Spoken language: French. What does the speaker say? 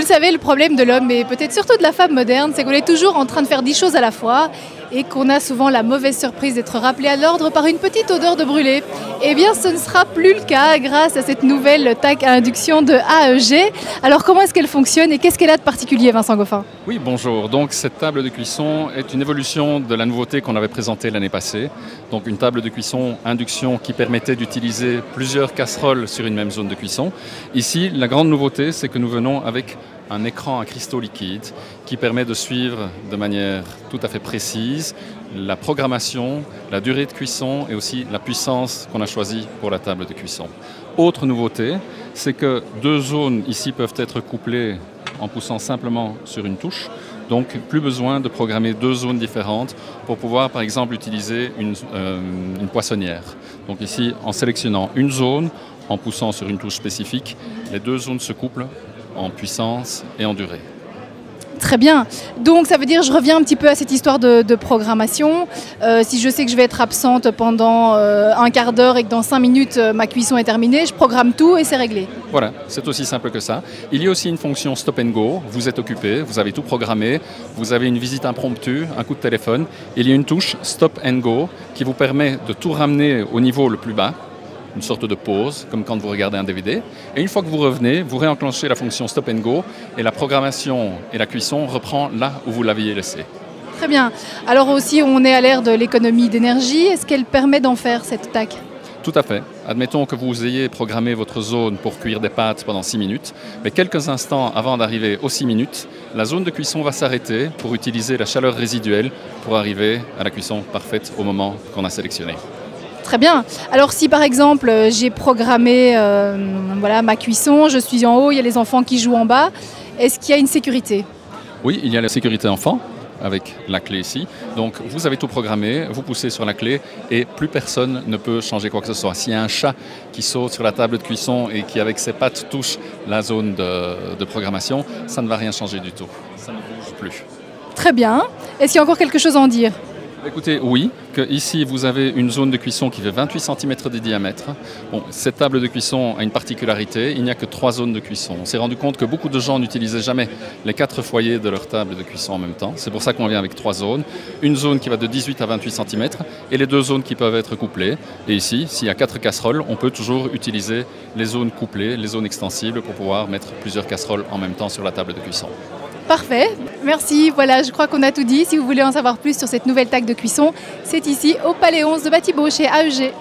savez, le problème de l'homme et peut-être surtout de la femme moderne, c'est qu'on est toujours en train de faire 10 choses à la fois et qu'on a souvent la mauvaise surprise d'être rappelé à l'ordre par une petite odeur de brûlé. Eh bien, ce ne sera plus le cas grâce à cette nouvelle TAC à induction de AEG. Alors, comment est-ce qu'elle fonctionne et qu'est-ce qu'elle a de particulier, Vincent Goffin? Oui, bonjour. Donc, cette table de cuisson est une évolution de la nouveauté qu'on avait présentée l'année passée. Donc, une table de cuisson induction qui permettait d'utiliser plusieurs casseroles sur une même zone de cuisson. Ici, la grande nouveauté, c'est que nous venons avec un écran à cristaux liquides qui permet de suivre de manière tout à fait précise la programmation, la durée de cuisson et aussi la puissance qu'on a choisie pour la table de cuisson. Autre nouveauté, c'est que deux zones ici peuvent être couplées en poussant simplement sur une touche. Donc, plus besoin de programmer deux zones différentes pour pouvoir, par exemple, utiliser une poissonnière. Donc ici, en sélectionnant une zone, en poussant sur une touche spécifique, les deux zones se couplent en puissance et en durée. Très bien. Donc ça veut dire, je reviens un petit peu à cette histoire de programmation. Si je sais que je vais être absente pendant un quart d'heure et que dans 5 minutes ma cuisson est terminée, je programme tout et c'est réglé. Voilà, c'est aussi simple que ça. Il y a aussi une fonction stop and go. Vous êtes occupé, vous avez tout programmé, vous avez une visite impromptue, un coup de téléphone. Il y a une touche stop and go qui vous permet de tout ramener au niveau le plus bas. Une sorte de pause, comme quand vous regardez un DVD. Et une fois que vous revenez, vous réenclenchez la fonction Stop and Go et la programmation et la cuisson reprend là où vous l'aviez laissé. Très bien. Alors aussi, on est à l'ère de l'économie d'énergie. Est-ce qu'elle permet d'en faire cette TAC? Tout à fait. Admettons que vous ayez programmé votre zone pour cuire des pâtes pendant 6 minutes, mais quelques instants avant d'arriver aux 6 minutes, la zone de cuisson va s'arrêter pour utiliser la chaleur résiduelle pour arriver à la cuisson parfaite au moment qu'on a sélectionné. Très bien. Alors si par exemple j'ai programmé ma cuisson, je suis en haut, il y a les enfants qui jouent en bas, est-ce qu'il y a une sécurité? Oui, il y a la sécurité enfant avec la clé ici. Donc vous avez tout programmé, vous poussez sur la clé et plus personne ne peut changer quoi que ce soit. S'il y a un chat qui saute sur la table de cuisson et qui avec ses pattes touche la zone de programmation, ça ne va rien changer du tout. Ça ne bouge plus. Très bien. Est-ce qu'il y a encore quelque chose à en dire? Écoutez, oui, que ici vous avez une zone de cuisson qui fait 28 cm de diamètre. Bon, cette table de cuisson a une particularité, il n'y a que 3 zones de cuisson. On s'est rendu compte que beaucoup de gens n'utilisaient jamais les 4 foyers de leur table de cuisson en même temps. C'est pour ça qu'on vient avec 3 zones. Une zone qui va de 18 à 28 cm et les 2 zones qui peuvent être couplées. Et ici, s'il y a 4 casseroles, on peut toujours utiliser les zones couplées, les zones extensibles pour pouvoir mettre plusieurs casseroles en même temps sur la table de cuisson. Parfait, merci. Voilà, je crois qu'on a tout dit. Si vous voulez en savoir plus sur cette nouvelle TAC de cuisson, c'est ici au Palais 11 de Batibo chez AEG.